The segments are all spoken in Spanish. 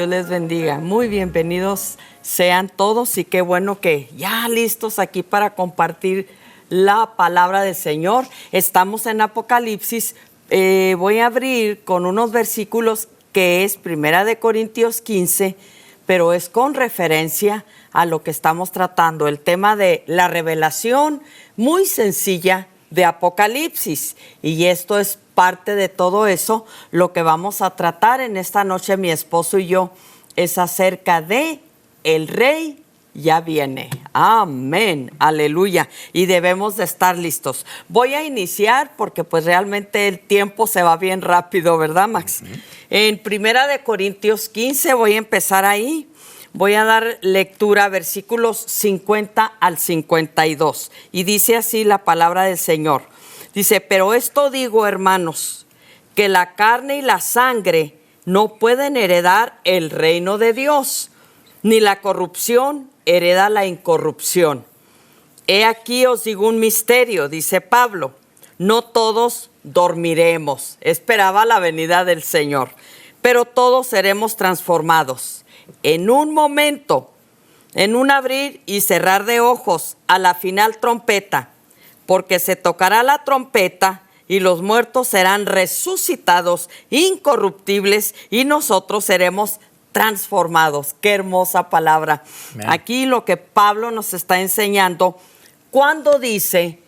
Dios les bendiga. Muy bienvenidos sean todos y qué bueno que ya listos aquí para compartir la palabra del Señor. Estamos en Apocalipsis. Voy a abrir con unos versículos que es 1 Corintios 15, pero es con referencia a lo que estamos tratando, el tema de la revelación muy sencilla de Apocalipsis. Y esto es parte de todo eso. Lo que vamos a tratar en esta noche, mi esposo y yo, es acerca de el Rey ya viene. Amén, aleluya. Y debemos de estar listos. Voy a iniciar porque pues realmente el tiempo se va bien rápido, ¿verdad, Max? En 1 Corintios 15 voy a empezar ahí. Voy a dar lectura a versículos 50 al 52. Y dice así la palabra del Señor. Dice, pero esto digo, hermanos, que la carne y la sangre no pueden heredar el reino de Dios, ni la corrupción hereda la incorrupción. He aquí os digo un misterio, dice Pablo, no todos dormiremos. Esperaba la venida del Señor, pero todos seremos transformados. En un momento, en un abrir y cerrar de ojos, a la final trompeta, porque se tocará la trompeta y los muertos serán resucitados, incorruptibles, y nosotros seremos transformados. Qué hermosa palabra. Amén. Aquí lo que Pablo nos está enseñando, cuando dice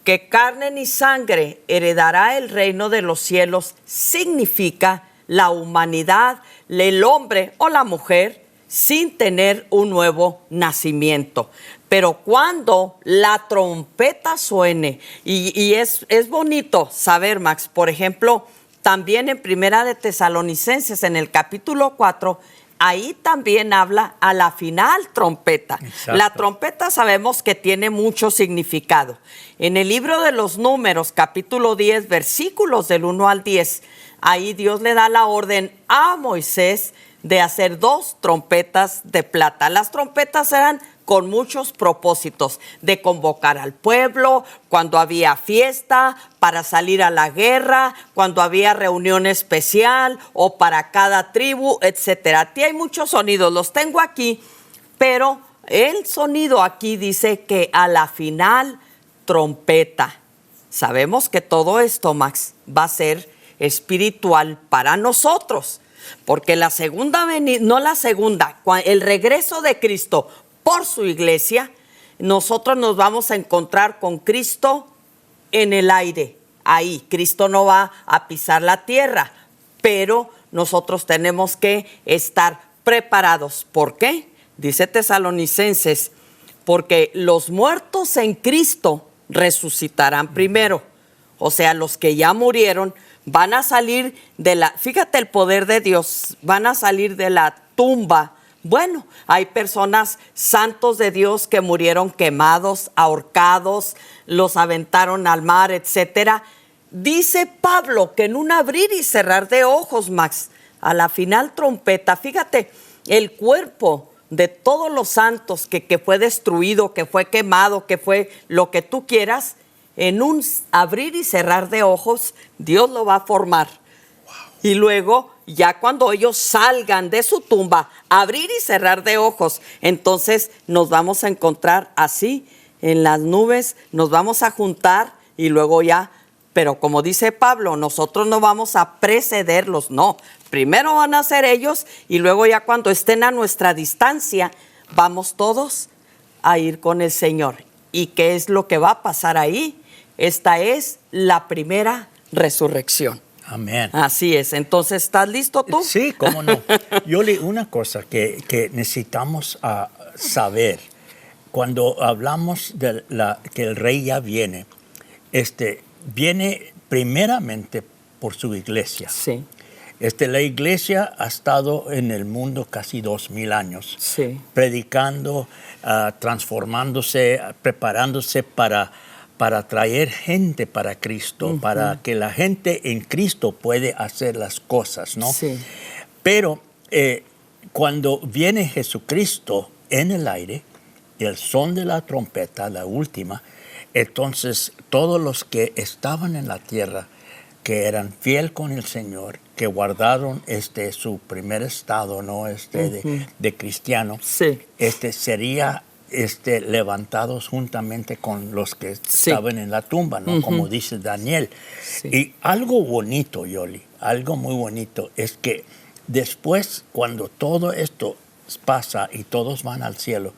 que carne ni sangre heredará el reino de los cielos, significa la humanidad, el hombre o la mujer, sin tener un nuevo nacimiento. Pero cuando la trompeta suene, y es bonito saber, Max, por ejemplo, también en 1 Tesalonicenses, en el capítulo 4, ahí también habla a la final trompeta. Exacto. La trompeta sabemos que tiene mucho significado. En el libro de los Números, capítulo 10, versículos del 1 al 10, ahí Dios le da la orden a Moisés de hacer 2 trompetas de plata. Las trompetas eran con muchos propósitos, de convocar al pueblo, cuando había fiesta, para salir a la guerra, cuando había reunión especial o para cada tribu, etcétera. Aquí hay muchos sonidos, los tengo aquí, pero el sonido aquí dice que a la final trompeta. Sabemos que todo esto, Max, va a ser espiritual para nosotros, porque la segunda venida, no la segunda, el regreso de Cristo por su iglesia, nosotros nos vamos a encontrar con Cristo en el aire. Ahí, Cristo no va a pisar la tierra, pero nosotros tenemos que estar preparados. ¿Por qué? Dice Tesalonicenses, porque los muertos en Cristo resucitarán primero. O sea, los que ya murieron van a salir de la, fíjate el poder de Dios, van a salir de la tumba. Bueno, hay personas santos de Dios que murieron quemados, ahorcados, los aventaron al mar, etcétera. Dice Pablo que en un abrir y cerrar de ojos, Max, a la final trompeta, fíjate, el cuerpo de todos los santos que fue destruido, que fue quemado, que fue lo que tú quieras, en un abrir y cerrar de ojos, Dios lo va a formar. Wow. Y luego, ya cuando ellos salgan de su tumba, abrir y cerrar de ojos, entonces nos vamos a encontrar así, en las nubes, nos vamos a juntar y luego ya, pero como dice Pablo, nosotros no vamos a precederlos, no. Primero van a ser ellos y luego ya cuando estén a nuestra distancia, vamos todos a ir con el Señor. ¿Y qué es lo que va a pasar ahí? Esta es la primera resurrección. Amén. Así es. Entonces, ¿estás listo tú? Sí, cómo no. Yo leí una cosa que necesitamos saber. Cuando hablamos de que el Rey ya viene, viene primeramente por su iglesia. Sí. La iglesia ha estado en el mundo casi 2000 años, sí, predicando, transformándose, preparándose para traer gente para Cristo, para que la gente en Cristo puede hacer las cosas, ¿no? Sí. Pero cuando viene Jesucristo en el aire, el son de la trompeta, la última, entonces todos los que estaban en la tierra, que eran fiel con el Señor, que guardaron su primer estado, ¿no? De cristiano, Sí. Sería levantados juntamente con los que estaban en la tumba, ¿no? Como dice Daniel. Sí. Y algo bonito, Yoli, algo muy bonito, es que después, cuando todo esto pasa y todos van al cielo,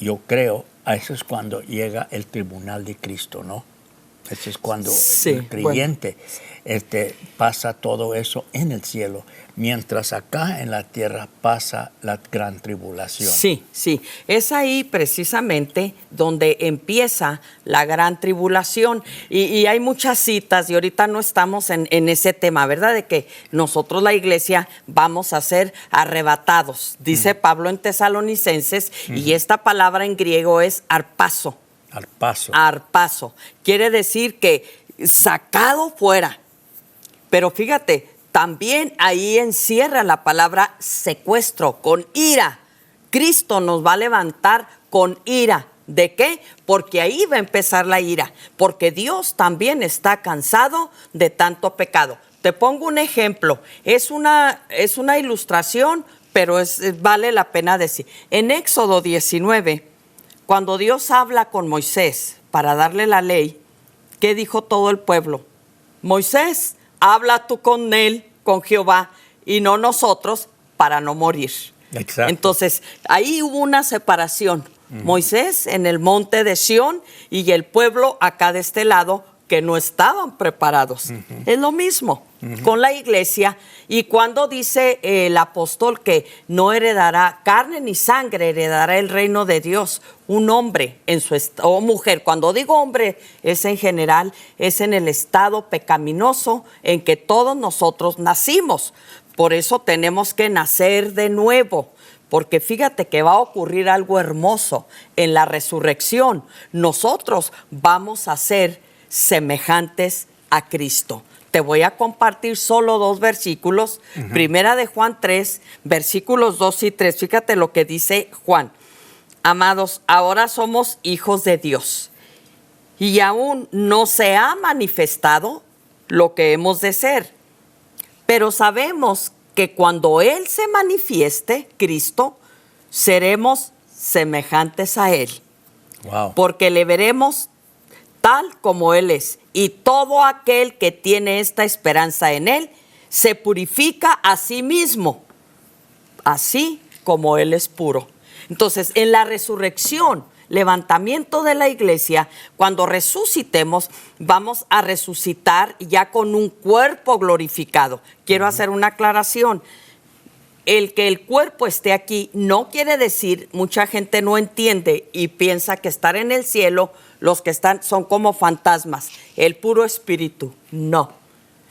yo creo, a eso es cuando llega el tribunal de Cristo, ¿no? Eso es cuando el creyente pasa todo eso en el cielo, mientras acá en la tierra pasa la gran tribulación. Sí, sí. Es ahí precisamente donde empieza la gran tribulación. Y hay muchas citas, y ahorita no estamos en ese tema, ¿verdad? De que nosotros, la iglesia, vamos a ser arrebatados. Dice Pablo en Tesalonicenses, y esta palabra en griego es arpazo. Arpazo. Arpazo. Quiere decir que sacado fuera. Pero fíjate, también ahí encierra la palabra secuestro, con ira. Cristo nos va a levantar con ira. ¿De qué? Porque ahí va a empezar la ira. Porque Dios también está cansado de tanto pecado. Te pongo un ejemplo. Es una ilustración, pero vale la pena decir. En Éxodo 19, cuando Dios habla con Moisés para darle la ley, ¿qué dijo todo el pueblo? Moisés, habla tú con él, con Jehová, y no nosotros, para no morir. Exacto. Entonces, ahí hubo una separación. Moisés en el monte de Sión y el pueblo acá de este lado, que no estaban preparados. Es lo mismo con la iglesia. Y cuando dice el apóstol que no heredará carne ni sangre, heredará el reino de Dios, un hombre o mujer. Cuando digo hombre es en general, es en el estado pecaminoso en que todos nosotros nacimos. Por eso tenemos que nacer de nuevo. Porque fíjate que va a ocurrir algo hermoso en la resurrección. Nosotros vamos a ser semejantes a Cristo. Te voy a compartir solo 2 versículos. Primera de Juan 3, versículos 2 y 3. Fíjate lo que dice Juan. Amados, ahora somos hijos de Dios y aún no se ha manifestado lo que hemos de ser. Pero sabemos que cuando Él se manifieste, Cristo, seremos semejantes a Él. Wow. Porque le veremos tal como Él es. Y todo aquel que tiene esta esperanza en Él, se purifica a sí mismo, así como Él es puro. Entonces, en la resurrección, levantamiento de la iglesia, cuando resucitemos, vamos a resucitar ya con un cuerpo glorificado. Quiero hacer una aclaración. El que el cuerpo esté aquí no quiere decir, mucha gente no entiende y piensa que estar en el cielo, los que están son como fantasmas, el puro espíritu. No,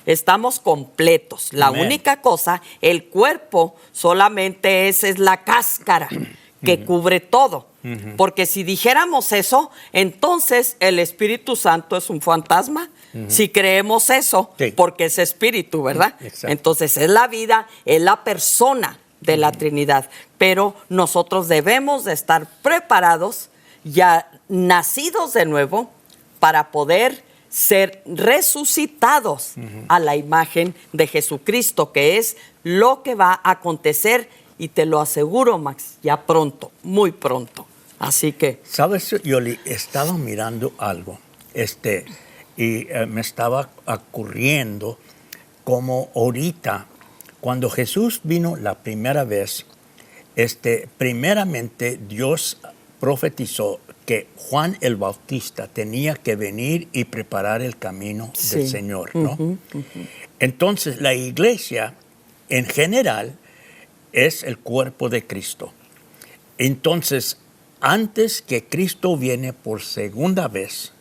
estamos completos. La única cosa, el cuerpo solamente es la cáscara que cubre todo. Porque si dijéramos eso, entonces el Espíritu Santo es un fantasma. Si creemos eso, porque es espíritu, ¿verdad? Entonces es la vida, es la persona de la Trinidad. Pero nosotros debemos de estar preparados, ya nacidos de nuevo, para poder ser resucitados a la imagen de Jesucristo, que es lo que va a acontecer. Y te lo aseguro, Max, ya pronto, muy pronto. Así que... ¿Sabes, Yoli? Estaba mirando algo y me estaba ocurriendo como ahorita, cuando Jesús vino la primera vez, primeramente Dios profetizó que Juan el Bautista tenía que venir y preparar el camino del Señor, ¿no? Entonces, la iglesia, en general, es el cuerpo de Cristo. Entonces, antes que Cristo viene por segunda vez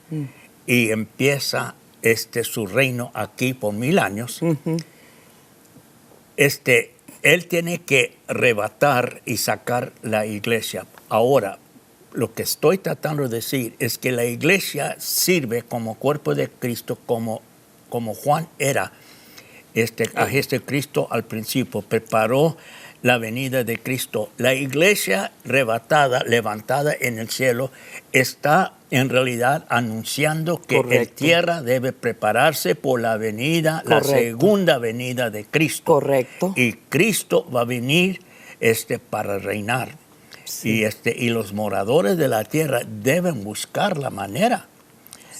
y empieza su reino aquí por 1000 años, Él tiene que arrebatar y sacar la iglesia. Ahora, lo que estoy tratando de decir es que la iglesia sirve como cuerpo de Cristo, como Juan era a Jesucristo al principio, preparó la venida de Cristo. La iglesia levantada en el cielo, está en realidad anunciando que Correcto. el tierra debe prepararse por la venida, la Correcto. segunda venida de Cristo. Correcto. Y Cristo va a venir para reinar. Sí. Y los moradores de la tierra deben buscar la manera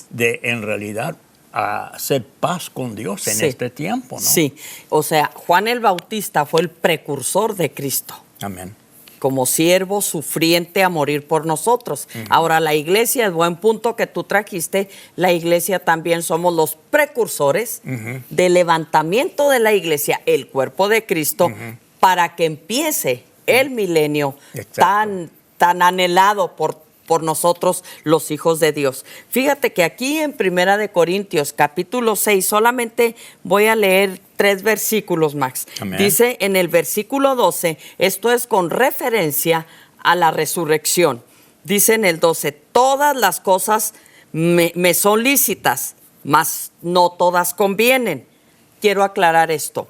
de, en realidad, hacer paz con Dios en Sí. este tiempo, ¿no? Sí, o sea, Juan el Bautista fue el precursor de Cristo, Amén. como siervo sufriente a morir por nosotros. Ahora, la iglesia, es buen punto que tú trajiste, la iglesia también somos los precursores del levantamiento de la iglesia, el cuerpo de Cristo, para que empiece el milenio Exacto. tan anhelado por nosotros los hijos de Dios. Fíjate que aquí en Primera de Corintios, capítulo 6, solamente voy a leer 3 versículos, Max. Amén. Dice en el versículo 12, esto es con referencia a la resurrección. Dice en el 12, todas las cosas me son lícitas, mas no todas convienen. Quiero aclarar esto.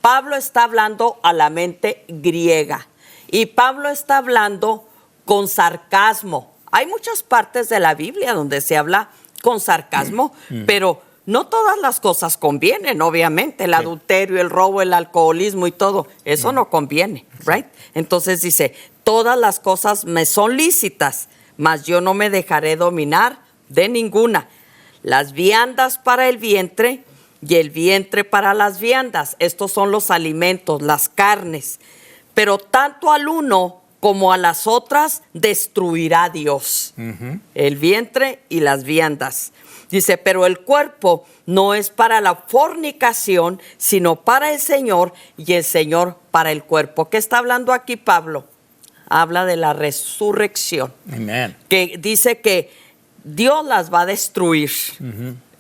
Pablo está hablando a la mente griega y Pablo está hablando con sarcasmo. Hay muchas partes de la Biblia donde se habla con sarcasmo, pero no todas las cosas convienen, obviamente. El adulterio, el robo, el alcoholismo y todo, eso no conviene, ¿right? Entonces dice, todas las cosas me son lícitas, mas yo no me dejaré dominar de ninguna. Las viandas para el vientre y el vientre para las viandas. Estos son los alimentos, las carnes. Pero tanto al uno como a las otras destruirá Dios. El vientre y las viandas. Dice, pero el cuerpo no es para la fornicación, sino para el Señor, y el Señor para el cuerpo. ¿Qué está hablando aquí Pablo? Habla de la resurrección. Amén. Que dice que Dios las va a destruir.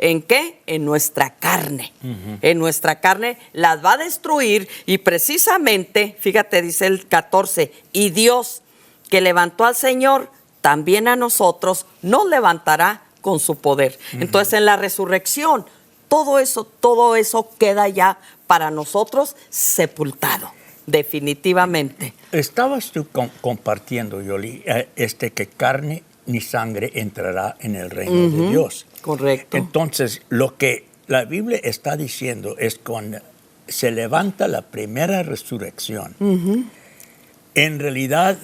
¿En qué? En nuestra carne. En nuestra carne las va a destruir y precisamente, fíjate, dice el 14, y Dios que levantó al Señor, también a nosotros nos levantará con su poder. Entonces en la resurrección, todo eso queda ya para nosotros sepultado, definitivamente. Estabas tú compartiendo, Yoli, que carne ni sangre entrará en el reino de Dios. Correcto. Entonces, lo que la Biblia está diciendo es cuando se levanta la primera resurrección, en realidad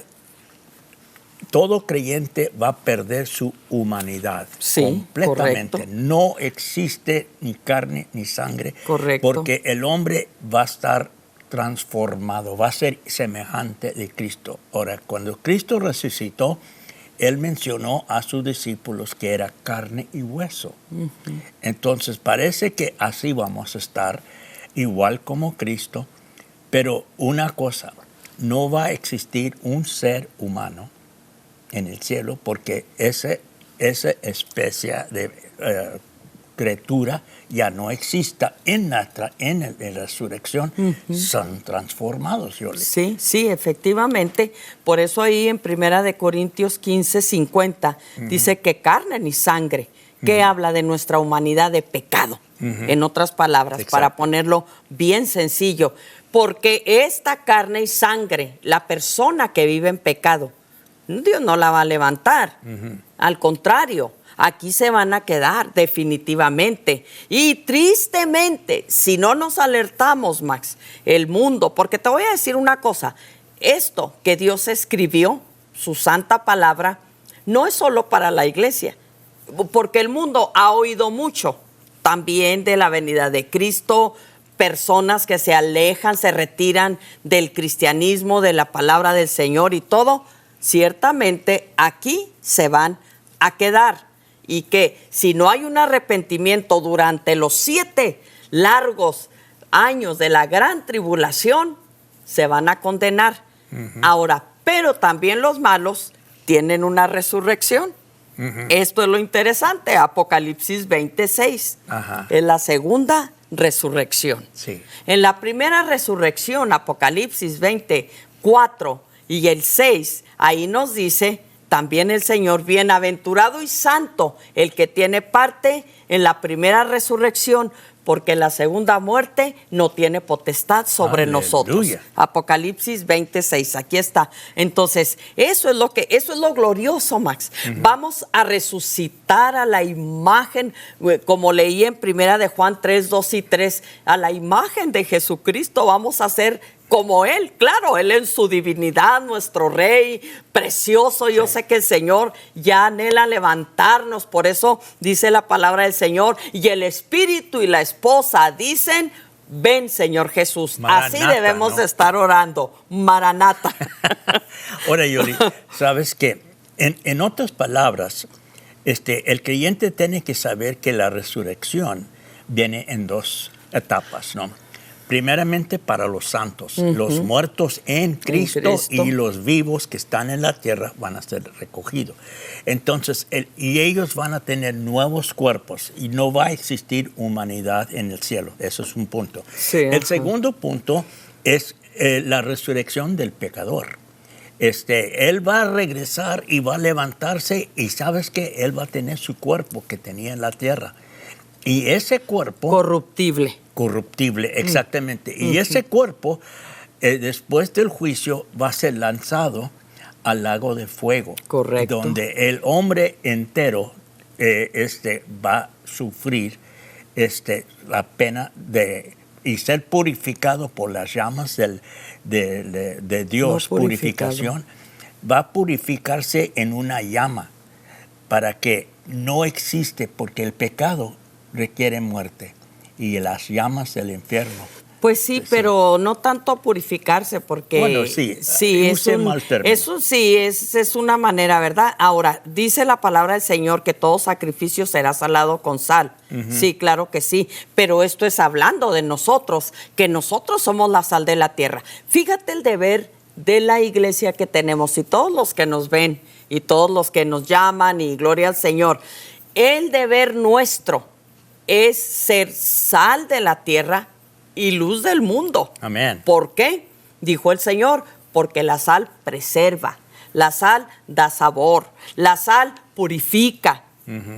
todo creyente va a perder su humanidad completamente. Correcto. No existe ni carne ni sangre. Correcto. Porque el hombre va a estar transformado, va a ser semejante de Cristo. Ahora, cuando Cristo resucitó, Él mencionó a sus discípulos que era carne y hueso. Entonces, parece que así vamos a estar, igual como Cristo. Pero una cosa, no va a existir un ser humano en el cielo porque esa especie de criatura ya no exista en la resurrección, son transformados. Sí, efectivamente. Por eso ahí en Primera de Corintios 15, 50 dice que carne ni sangre, que habla de nuestra humanidad de pecado. En otras palabras, Exacto. para ponerlo bien sencillo, porque esta carne y sangre, la persona que vive en pecado, Dios no la va a levantar. Al contrario, aquí se van a quedar definitivamente. Y tristemente, si no nos alertamos, Max, el mundo, porque te voy a decir una cosa, esto que Dios escribió, su santa palabra, no es solo para la iglesia, porque el mundo ha oído mucho también de la venida de Cristo, personas que se alejan, se retiran del cristianismo, de la palabra del Señor y todo. Ciertamente aquí se van a quedar y que si no hay un arrepentimiento durante los 7 largos años de la gran tribulación, se van a condenar. Ahora, pero también los malos tienen una resurrección. Esto es lo interesante, Apocalipsis 26, es la segunda resurrección. Sí. En la primera resurrección, Apocalipsis 24 y el 6, ahí nos dice también el Señor, bienaventurado y santo el que tiene parte en la primera resurrección, porque la segunda muerte no tiene potestad sobre Aleluya. nosotros. Apocalipsis 26, aquí está. Entonces, eso es lo glorioso, Max. Vamos a resucitar a la imagen, como leí en primera de Juan 3, 2 y 3, a la imagen de Jesucristo. Vamos a ser como Él, claro, Él en su divinidad, nuestro Rey precioso. Yo sé que el Señor ya anhela levantarnos, por eso dice la palabra del Señor, y el Espíritu y la esposa dicen: ven, Señor Jesús. Maranata, así debemos ¿no? de estar orando, Maranata. Ahora, Yoli, sabes que en otras palabras, el creyente tiene que saber que la resurrección viene en dos etapas, ¿no? Primeramente para los santos, los muertos en Cristo, y los vivos que están en la tierra van a ser recogidos. Entonces, y ellos van a tener nuevos cuerpos y no va a existir humanidad en el cielo. Eso es un punto. Sí, el segundo punto es la resurrección del pecador. Él va a regresar y va a levantarse, y sabes que él va a tener su cuerpo que tenía en la tierra. Y ese cuerpo... Corruptible, exactamente. Y ese cuerpo, después del juicio, va a ser lanzado al lago de fuego. Correcto. Donde el hombre entero va a sufrir la pena y ser purificado por las llamas de Dios, No purificación. Va a purificarse en una llama para que no existe, porque el pecado requiere muerte. Y las llamas del infierno. Pues sí, pero no tanto purificarse, porque bueno, sí eso sí es una manera, ¿verdad? Ahora, dice la palabra del Señor que todo sacrificio será salado con sal. Sí, claro que sí, pero esto es hablando de nosotros, que nosotros somos la sal de la tierra. Fíjate el deber de la iglesia que tenemos, y todos los que nos ven, y todos los que nos llaman, y gloria al Señor. El deber nuestro es ser sal de la tierra y luz del mundo. Amén. ¿Por qué? Dijo el Señor, porque la sal preserva, la sal da sabor, la sal purifica.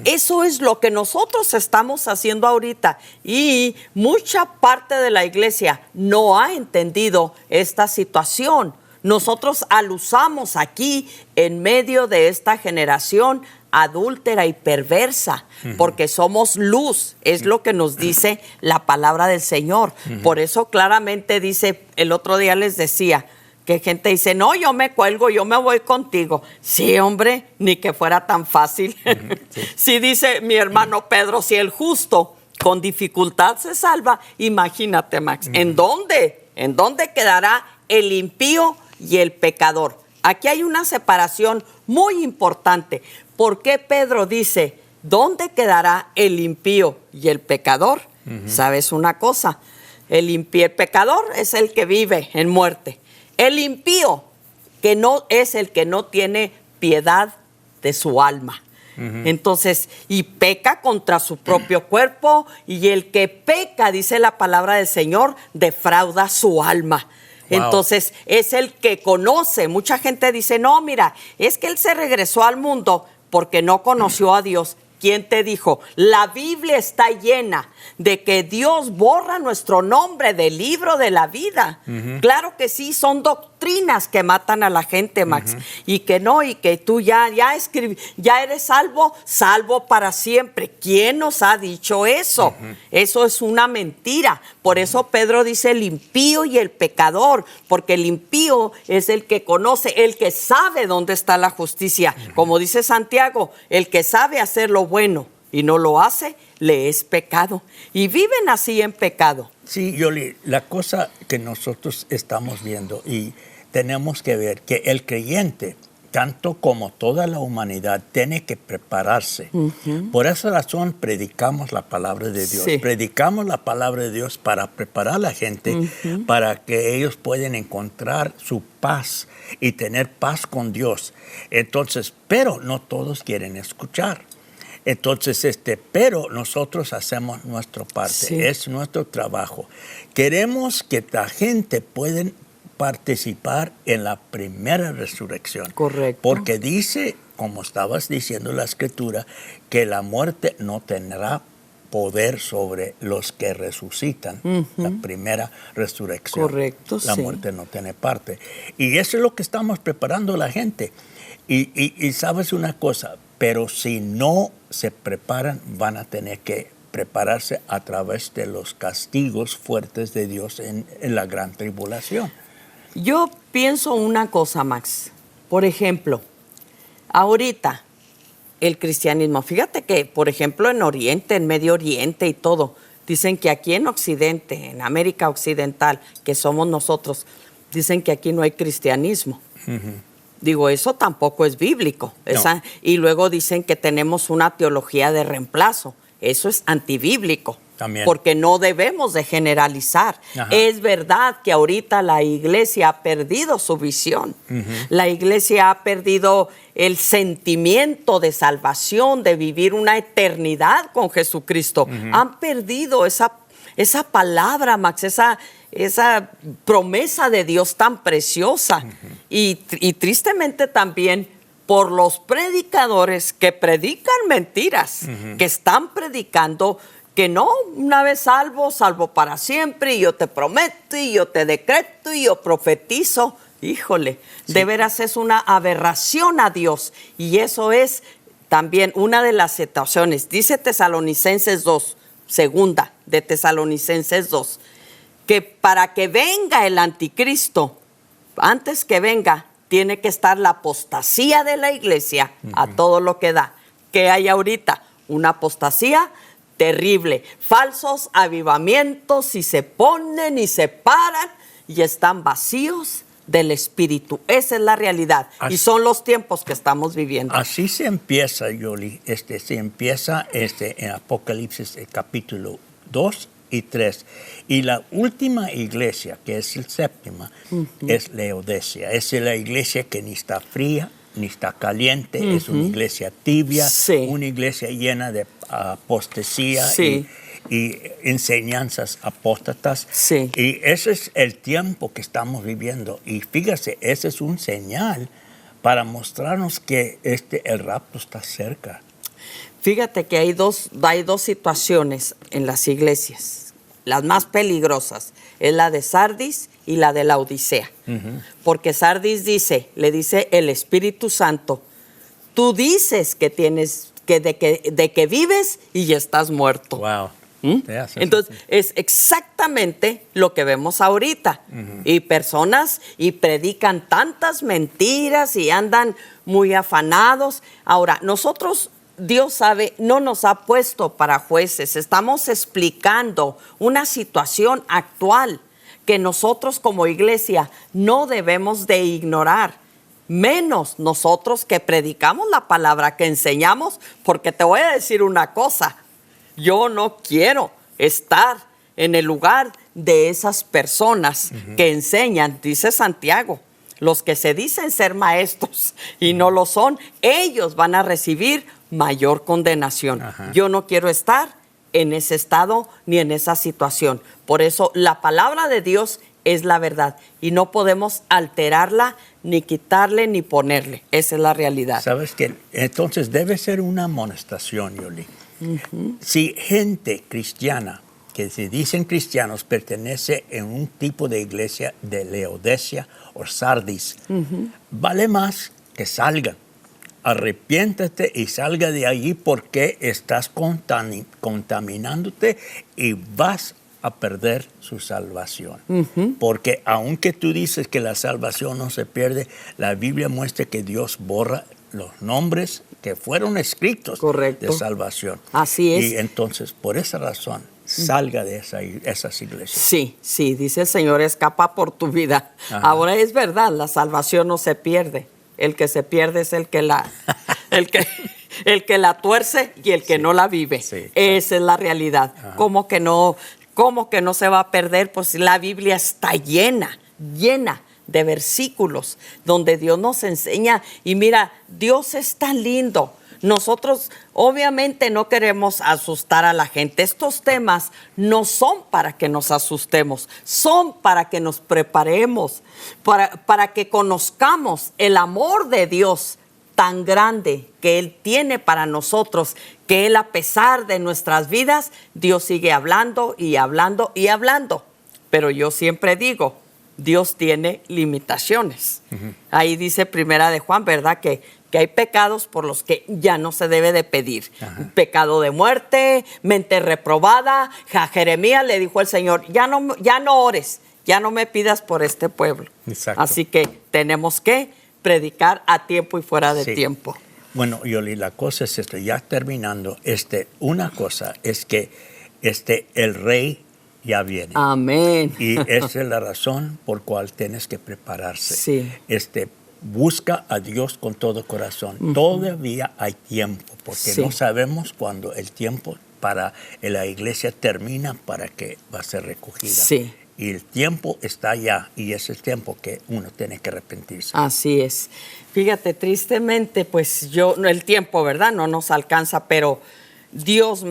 Eso es lo que nosotros estamos haciendo ahorita, y mucha parte de la iglesia no ha entendido esta situación. Nosotros alusamos aquí en medio de esta generación adúltera y perversa, porque somos luz, es lo que nos dice la palabra del Señor. Por eso claramente dice, el otro día les decía, que gente dice: no, yo me cuelgo, yo me voy contigo. Sí, hombre, ni que fuera tan fácil. Sí, dice mi hermano Pedro, si el justo con dificultad se salva, imagínate, Max, ¿en dónde quedará el impío y el pecador? Aquí hay una separación muy importante. ¿Por qué Pedro dice: ¿dónde quedará el impío y el pecador? ¿Sabes una cosa? El pecador es el que vive en muerte. El impío, que no es el que no tiene piedad de su alma. Entonces, y peca contra su propio cuerpo, y el que peca, dice la palabra del Señor, defrauda su alma. Wow. Entonces, es el que conoce. Mucha gente dice: no, mira, es que él se regresó al mundo porque no conoció a Dios. ¿Quién te dijo? La Biblia está llena de que Dios borra nuestro nombre del libro de la vida. Claro que sí, son doctrinas que matan a la gente, Max. Y que no, y que tú ya eres salvo para siempre. ¿Quién nos ha dicho eso? Eso es una mentira. Por eso Pedro dice el impío y el pecador, porque el impío es el que conoce, el que sabe dónde está la justicia. Como dice Santiago, el que sabe hacer lo bueno y no lo hace, le es pecado. Y viven así en pecado. Sí, Yoli, la cosa que nosotros estamos viendo y tenemos que ver, que el creyente, tanto como toda la humanidad, tiene que prepararse. Por esa razón predicamos la palabra de Dios. Sí. Predicamos la palabra de Dios para preparar a la gente, para que ellos puedan encontrar su paz y tener paz con Dios. Entonces, pero no todos quieren escuchar. Entonces, pero nosotros hacemos nuestra parte, sí. Es nuestro trabajo. Queremos que la gente pueda participar en la primera resurrección. Correcto. Porque dice, como estabas diciendo la Escritura, que la muerte no tendrá poder sobre los que resucitan. La primera resurrección. Correcto, la sí. muerte no tiene parte. Y eso es lo que estamos preparando a la gente. Y sabes una cosa, pero si no se preparan, van a tener que prepararse a través de los castigos fuertes de Dios en la gran tribulación. Yo pienso una cosa, Max. Por ejemplo, ahorita el cristianismo, fíjate que, por ejemplo, en Oriente, en Medio Oriente y todo, dicen que aquí en Occidente, en América Occidental, que somos nosotros, dicen que aquí no hay cristianismo. Digo, eso tampoco es bíblico. No. Y luego dicen que tenemos una teología de reemplazo. Eso es antibíblico. También. Porque no debemos de generalizar. Ajá. Es verdad que ahorita la iglesia ha perdido su visión. La iglesia ha perdido el sentimiento de salvación, de vivir una eternidad con Jesucristo. Han perdido esa palabra, Max, esa promesa de Dios tan preciosa. Y tristemente también por los predicadores que predican mentiras, que están predicando que no, una vez salvo para siempre, y yo te prometo, y yo te decreto, y yo profetizo. Híjole, Sí. de veras es una aberración a Dios. Y eso es también una de las situaciones. Dice Tesalonicenses 2, segunda de Tesalonicenses 2, que para que venga el anticristo, antes que venga, tiene que estar la apostasía de la iglesia a todo lo que da. ¿Qué hay ahorita? Una apostasía terrible. Falsos avivamientos y se ponen y se paran y están vacíos del Espíritu. Esa es la realidad. Así, y son los tiempos que estamos viviendo. Así se empieza, Yoli. Se empieza en Apocalipsis capítulo 2 y 3. Y la última iglesia, que es la séptima, es Laodicea. Es la iglesia que ni está fría, ni está caliente. Es una iglesia tibia, Sí. una iglesia llena de apostasía Sí. y enseñanzas apóstatas. Sí. Y ese es el tiempo que estamos viviendo. Y fíjese, ese es un señal para mostrarnos que el rapto está cerca. Fíjate que hay dos situaciones en las iglesias. Las más peligrosas es la de Sardis y la de Laodicea. Porque Sardis le dice el Espíritu Santo, tú dices que tienes, de que vives y ya estás muerto. Wow. Entonces, es exactamente lo que vemos ahorita. Y personas y predican tantas mentiras y andan muy afanados. Ahora, nosotros, Dios sabe, no nos ha puesto para jueces. Estamos explicando una situación actual que nosotros como iglesia no debemos de ignorar. Menos nosotros que predicamos la palabra, que enseñamos, porque te voy a decir una cosa. Yo no quiero estar en el lugar de esas personas que enseñan, dice Santiago, los que se dicen ser maestros y no lo son, ellos van a recibir mayor condenación. Yo no quiero estar en ese estado ni en esa situación. Por eso la palabra de Dios es la verdad y no podemos alterarla, ni quitarle, ni ponerle. Esa es la realidad. ¿Sabes qué? Entonces debe ser una amonestación, Yoli. Si gente cristiana, que se dicen cristianos, pertenece en un tipo de iglesia de Laodicea o Sardis, vale más que salgan. Arrepiéntate y salga de allí porque estás contaminándote y vas a perder su salvación. Porque aunque tú dices que la salvación no se pierde, la Biblia muestra que Dios borra los nombres que fueron escritos de salvación. Así es. Y entonces, por esa razón, salga de esas iglesias. Sí, dice el Señor, escapa por tu vida. Ahora es verdad, la salvación no se pierde. El que se pierde es el que la tuerce y el que no la vive. Sí, esa es la realidad. ¿Cómo que no se va a perder? Pues la Biblia está llena de versículos donde Dios nos enseña. Y mira, Dios es tan lindo. Nosotros obviamente no queremos asustar a la gente. Estos temas no son para que nos asustemos, son para que nos preparemos, para que conozcamos el amor de Dios tan grande que Él tiene para nosotros, que Él, a pesar de nuestras vidas, Dios sigue hablando y hablando y hablando. Pero yo siempre digo, Dios tiene limitaciones. Ahí dice Primera de Juan, ¿verdad? Que hay pecados por los que ya no se debe de pedir. Pecado de muerte, mente reprobada. A Jeremías le dijo el Señor, ya no ores, ya no me pidas por este pueblo. Exacto. Así que tenemos que predicar a tiempo y fuera de tiempo. Bueno, Yoli, la cosa es esto, ya terminando, una cosa es que el rey ya viene. Amén. Y esa es la razón por cual tienes que prepararse. Sí. Busca a Dios con todo corazón. Todavía hay tiempo, porque no sabemos cuándo el tiempo para la iglesia termina para que va a ser recogida. Sí. Y el tiempo está allá, y es el tiempo que uno tiene que arrepentirse. Así es. Fíjate, tristemente, pues el tiempo, ¿verdad? No nos alcanza, pero Dios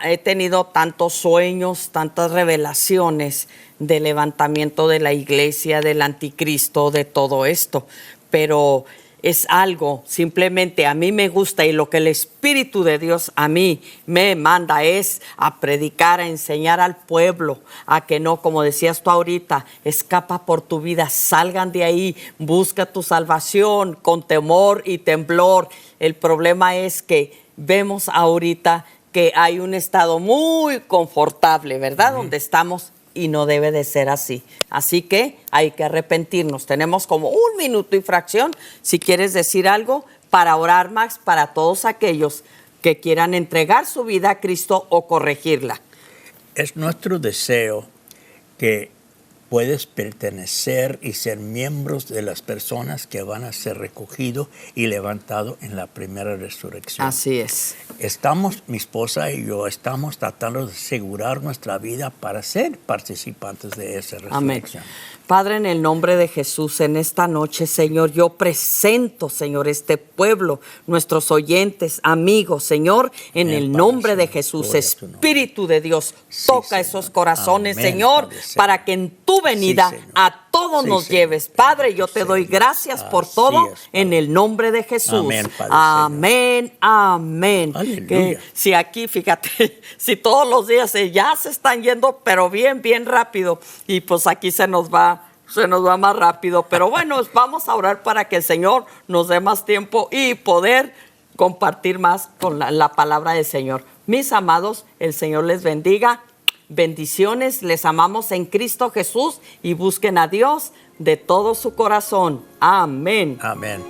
he tenido tantos sueños, tantas revelaciones de levantamiento de la iglesia, del anticristo, de todo esto. Pero es algo, simplemente a mí me gusta, y lo que el Espíritu de Dios a mí me manda es a predicar, a enseñar al pueblo, a que no, como decías tú ahorita, escapa por tu vida, salgan de ahí, busca tu salvación con temor y temblor. El problema es que vemos ahorita que hay un estado muy confortable, ¿verdad? Donde estamos, y no debe de ser así. Así que hay que arrepentirnos. Tenemos como 1 minuto y fracción. Si quieres decir algo para orar, Max, para todos aquellos que quieran entregar su vida a Cristo o corregirla. Es nuestro deseo que puedes pertenecer y ser miembros de las personas que van a ser recogidos y levantados en la primera resurrección. Así es. Mi esposa y yo, estamos tratando de asegurar nuestra vida para ser participantes de esa resurrección. Amén. Padre, en el nombre de Jesús, en esta noche, Señor, yo presento, Señor, este pueblo, nuestros oyentes, amigos, Señor, en el nombre de Jesús, Espíritu de Dios, toca esos corazones, Señor, para que en tu venida a todos nos lleves. Padre, yo te doy gracias por todo, en el nombre de Jesús. Amén, amén. Que si aquí, fíjate, si todos los días ya se están yendo, pero bien rápido, y pues aquí se nos va más rápido, pero bueno, vamos a orar para que el Señor nos dé más tiempo y poder compartir más con la palabra del Señor. Mis amados, el Señor les bendiga. Bendiciones, les amamos en Cristo Jesús y busquen a Dios de todo su corazón. Amén. Amén.